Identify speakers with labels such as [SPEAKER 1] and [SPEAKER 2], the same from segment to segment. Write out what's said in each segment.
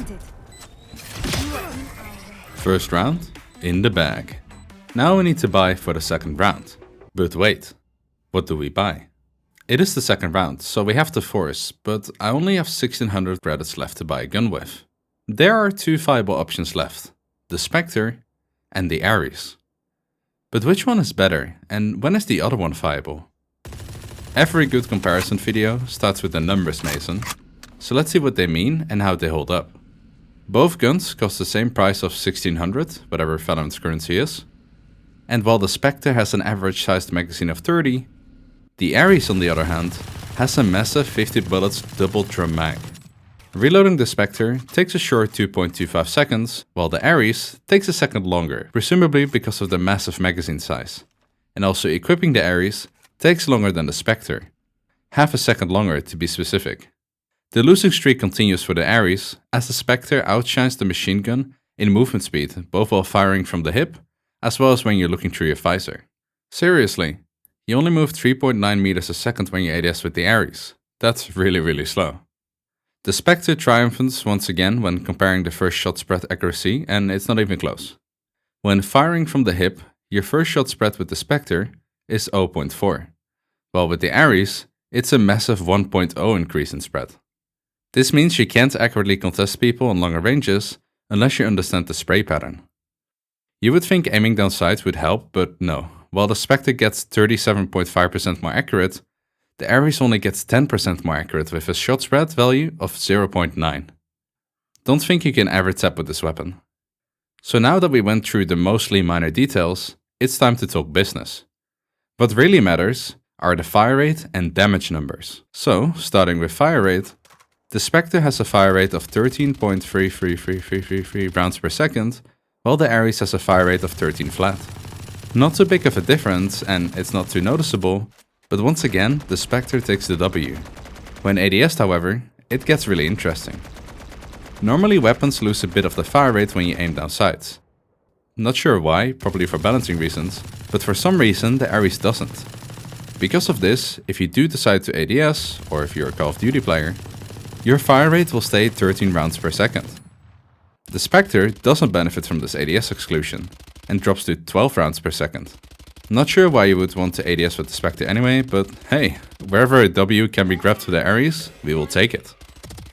[SPEAKER 1] planted.
[SPEAKER 2] First round, in the bag. Now we need to buy for the second round. But wait, what do we buy? It is the second round, so we have to force, but I only have 1600 credits left to buy a gun with. There are two viable options left, the Spectre and the Ares. But which one is better, and when is the other one viable? Every good comparison video starts with the numbers, Mason, so let's see what they mean and how they hold up. Both guns cost the same price of 1600, whatever VALORANT's currency is. And while the Spectre has an average sized magazine of 30, the Ares on the other hand has a massive 50 bullets double drum mag. Reloading the Spectre takes a short 2.25 seconds, while the Ares takes a second longer, presumably because of the massive magazine size. And also equipping the Ares takes longer than the Spectre, half a second longer to be specific. The losing streak continues for the Ares, as the Spectre outshines the machine gun in movement speed, both while firing from the hip, as well as when you're looking through your visor. Seriously, you only move 3.9 meters a second when you ADS with the Ares. That's really slow. The Spectre triumphs once again when comparing the first shot spread accuracy, and it's not even close. When firing from the hip, your first shot spread with the Spectre is 0.4, while with the Ares, it's a massive 1.0 increase in spread. This means you can't accurately contest people on longer ranges unless you understand the spray pattern. You would think aiming down sights would help, but no. While the Spectre gets 37.5% more accurate, the Ares only gets 10% more accurate with a shot spread value of 0.9. Don't think you can ever tap with this weapon. So now that we went through the mostly minor details, it's time to talk business. What really matters are the fire rate and damage numbers. So, starting with fire rate, the Spectre has a fire rate of 13.33333 rounds per second, while the Ares has a fire rate of 13 flat. Not too big of a difference, and it's not too noticeable, but once again, the Spectre takes the W. When ADS'd, however, it gets really interesting. Normally weapons lose a bit of the fire rate when you aim down sights. Not sure why, probably for balancing reasons, but for some reason the Ares doesn't. Because of this, if you do decide to ADS, or if you're a Call of Duty player, your fire rate will stay 13 rounds per second. The Spectre doesn't benefit from this ADS exclusion, and drops to 12 rounds per second. Not sure why you would want to ADS with the Spectre anyway, but hey, wherever a W can be grabbed to the Ares, we will take it.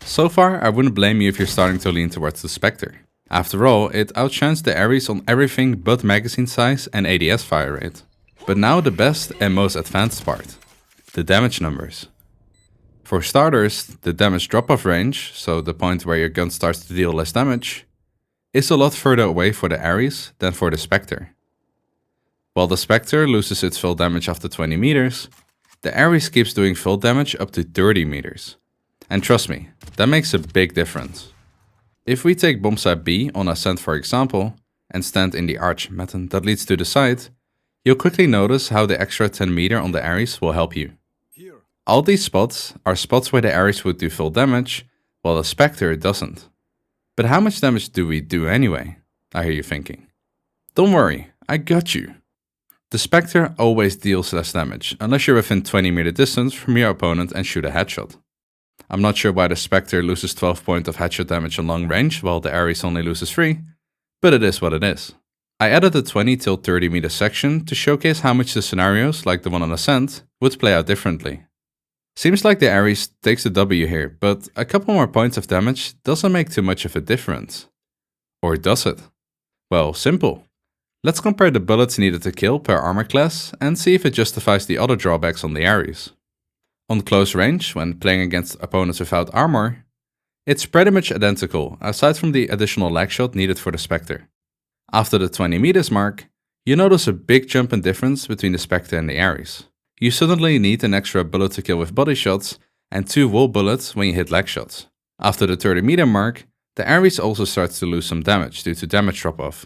[SPEAKER 2] So far, I wouldn't blame you if you're starting to lean towards the Spectre. After all, it outshines the Ares on everything but magazine size and ADS fire rate. But now the best and most advanced part, the damage numbers. For starters, the damage drop-off range, so the point where your gun starts to deal less damage, is a lot further away for the Ares than for the Spectre. While the Spectre loses its full damage after 20 meters, the Ares keeps doing full damage up to 30 meters. And trust me, that makes a big difference. If we take bomb site B on ascent for example, and stand in the arch method that leads to the site, you'll quickly notice how the extra 10 meter on the Ares will help you. All these spots are spots where the Ares would do full damage, while the Spectre doesn't. But how much damage do we do anyway? I hear you thinking. Don't worry, I got you. The Spectre always deals less damage, unless you're within 20 meter distance from your opponent and shoot a headshot. I'm not sure why the Spectre loses 12 points of headshot damage on long range, while the Ares only loses 3, but it is what it is. I added a 20 till 30 meter section to showcase how much the scenarios, like the one on Ascent, would play out differently. Seems like the Ares takes the W here, but a couple more points of damage doesn't make too much of a difference. Or does it? Well, simple. Let's compare the bullets needed to kill per armor class and see if it justifies the other drawbacks on the Ares. On close range, when playing against opponents without armor, it's pretty much identical, aside from the additional lag shot needed for the Spectre. After the 20 meters mark, you notice a big jump in difference between the Spectre and the Ares. You suddenly need an extra bullet to kill with body shots and 2 wall bullets when you hit leg shots. After the 30 meter mark, the Ares also starts to lose some damage due to damage drop-off,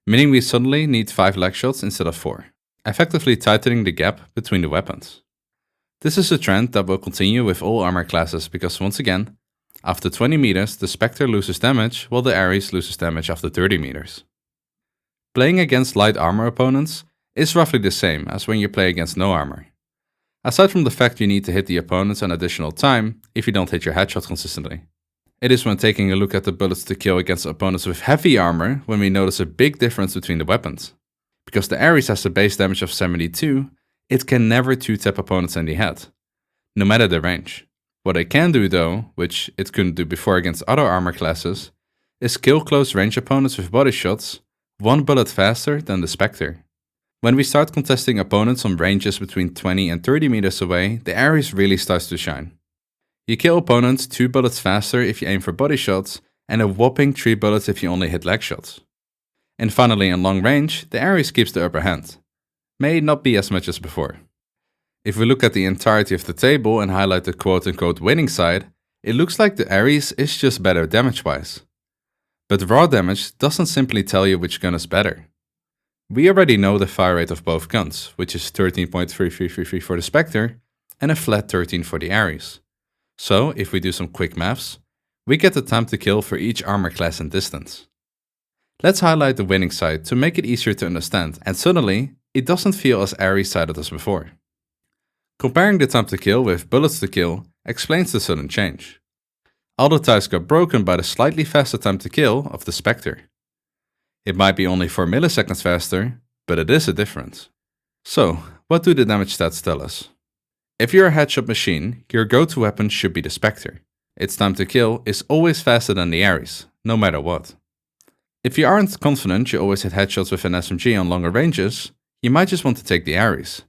[SPEAKER 2] meaning we suddenly need 5 leg shots instead of 4, effectively tightening the gap between the weapons. This is a trend that will continue with all armor classes because once again, after 20 meters the Spectre loses damage while the Ares loses damage after 30 meters. Playing against light armor opponents is roughly the same as when you play against no armor. Aside from the fact you need to hit the opponents an additional time if you don't hit your headshot consistently. It is when taking a look at the bullets to kill against opponents with heavy armor when we notice a big difference between the weapons. Because the Ares has a base damage of 72, it can never 2-tap opponents in the head, no matter the range. What it can do though, which it couldn't do before against other armor classes, is kill close range opponents with body shots 1 bullet faster than the Spectre. When we start contesting opponents on ranges between 20 and 30 meters away, the Ares really starts to shine. You kill opponents 2 bullets faster if you aim for body shots, and a whopping 3 bullets if you only hit leg shots. And finally, in long range, the Ares keeps the upper hand. May not be as much as before. If we look at the entirety of the table and highlight the quote-unquote winning side, it looks like the Ares is just better damage-wise. But raw damage doesn't simply tell you which gun is better. We already know the fire rate of both guns, which is 13.3333 for the Spectre and a flat 13 for the Ares. So, if we do some quick maths, we get the time to kill for each armor class and distance. Let's highlight the winning side to make it easier to understand, and suddenly, it doesn't feel as Ares-sided as before. Comparing the time to kill with bullets to kill explains the sudden change. All the ties got broken by the slightly faster time to kill of the Spectre. It might be only 4 milliseconds faster, but it is a difference. So, what do the damage stats tell us? If you're a headshot machine, your go-to weapon should be the Spectre. Its time to kill is always faster than the Ares, no matter what. If you aren't confident you always hit headshots with an SMG on longer ranges, you might just want to take the Ares,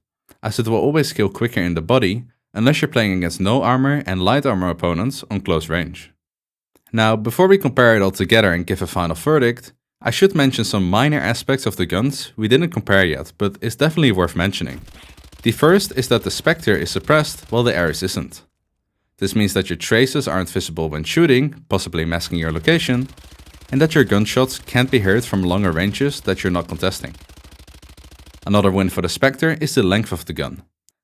[SPEAKER 2] as it will always kill quicker in the body unless you're playing against no armor and light armor opponents on close range. Now, before we compare it all together and give a final verdict, I should mention some minor aspects of the guns we didn't compare yet, but is definitely worth mentioning. The first is that the Spectre is suppressed while the Ares isn't. This means that your traces aren't visible when shooting, possibly masking your location, and that your gunshots can't be heard from longer ranges that you're not contesting. Another win for the Spectre is the length of the gun.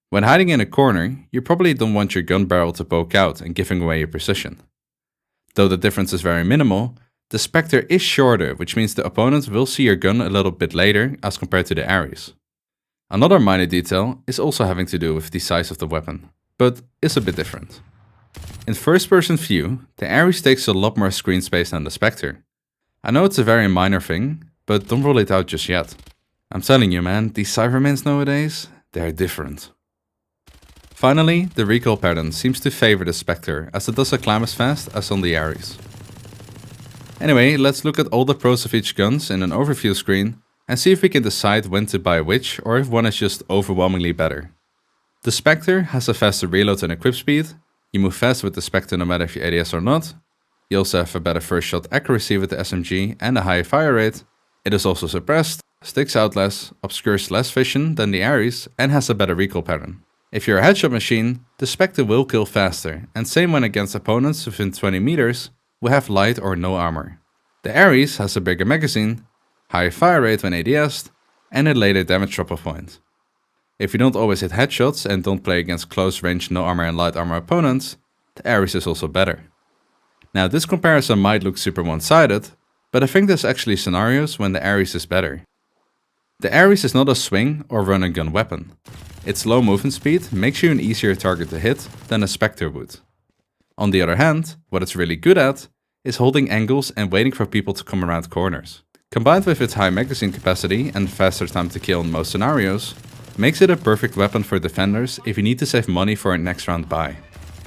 [SPEAKER 2] When hiding in a corner, you probably don't want your gun barrel to poke out and giving away your precision. Though the difference is very minimal, the Spectre is shorter, which means the opponent will see your gun a little bit later as compared to the Ares. Another minor detail is also having to do with the size of the weapon, but is a bit different. In first-person view, the Ares takes a lot more screen space than the Spectre. I know it's a very minor thing, but don't rule it out just yet. I'm telling you man, these Cybermans nowadays, they're different. Finally, the recoil pattern seems to favor the Spectre as it doesn't climb as fast as on the Ares. Anyway, let's look at all the pros of each guns in an overview screen and see if we can decide when to buy which or if one is just overwhelmingly better. The Spectre has a faster reload and equip speed, you move fast with the Spectre no matter if you ADS or not, you also have a better first shot accuracy with the SMG and a higher fire rate, it is also suppressed, sticks out less, obscures less vision than the Ares and has a better recoil pattern. If you're a headshot machine, the Spectre will kill faster, and same when against opponents within 20 meters will have light or no armor. The Ares has a bigger magazine, higher fire rate when ADS'd, and a later damage drop-off point. If you don't always hit headshots and don't play against close range no armor and light armor opponents, the Ares is also better. Now this comparison might look super one-sided, but I think there's actually scenarios when the Ares is better. The Ares is not a swing or run and gun weapon. Its low movement speed makes you an easier target to hit than a Spectre would. On the other hand, what it's really good at is holding angles and waiting for people to come around corners. Combined with its high magazine capacity and faster time to kill in most scenarios, makes it a perfect weapon for defenders if you need to save money for a next round buy.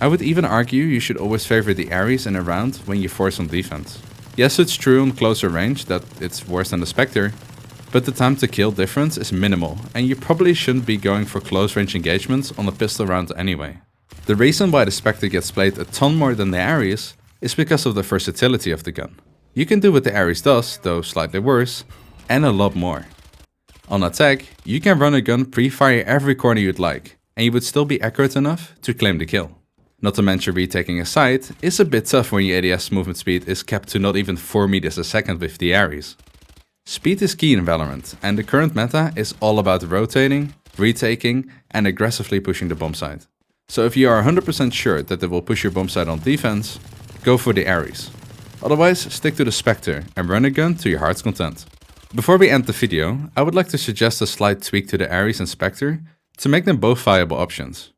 [SPEAKER 2] I would even argue you should always favor the Ares in a round when you force on defense. Yes, it's true on closer range that it's worse than the Spectre, but the time to kill difference is minimal and you probably shouldn't be going for close range engagements on a pistol round anyway. The reason why the Spectre gets played a ton more than the Ares is because of the versatility of the gun. You can do what the Ares does, though slightly worse, and a lot more. On attack, you can run a gun pre-fire every corner you'd like, and you would still be accurate enough to claim the kill. Not to mention retaking a site is a bit tough when your ADS movement speed is kept to not even 4 meters a second with the Ares. Speed is key in VALORANT, and the current meta is all about rotating, retaking, and aggressively pushing the bomb site. So if you are 100% sure that they will push your bomb site on defense, go for the Ares. Otherwise, stick to the Spectre and run a gun to your heart's content. Before we end the video, I would like to suggest a slight tweak to the Ares and Spectre to make them both viable options.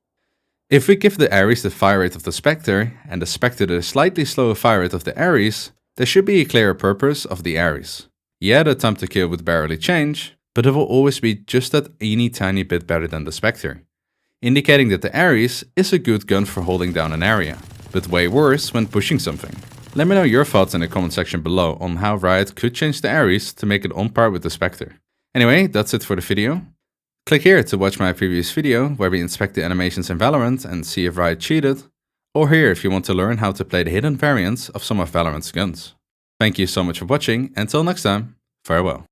[SPEAKER 2] If we give the Ares the fire rate of the Spectre, and the Spectre the slightly slower fire rate of the Ares, there should be a clearer purpose of the Ares. Yeah, the time to kill would barely change, but it will always be just that tiny bit better than the Spectre, indicating that the Ares is a good gun for holding down an area, but way worse when pushing something. Let me know your thoughts in the comment section below on how Riot could change the Ares to make it on par with the Spectre. Anyway, that's it for the video. Click here to watch my previous video where we inspect the animations in Valorant and see if Riot cheated, or here if you want to learn how to play the hidden variants of some of Valorant's guns. Thank you so much for watching, and until next time, farewell.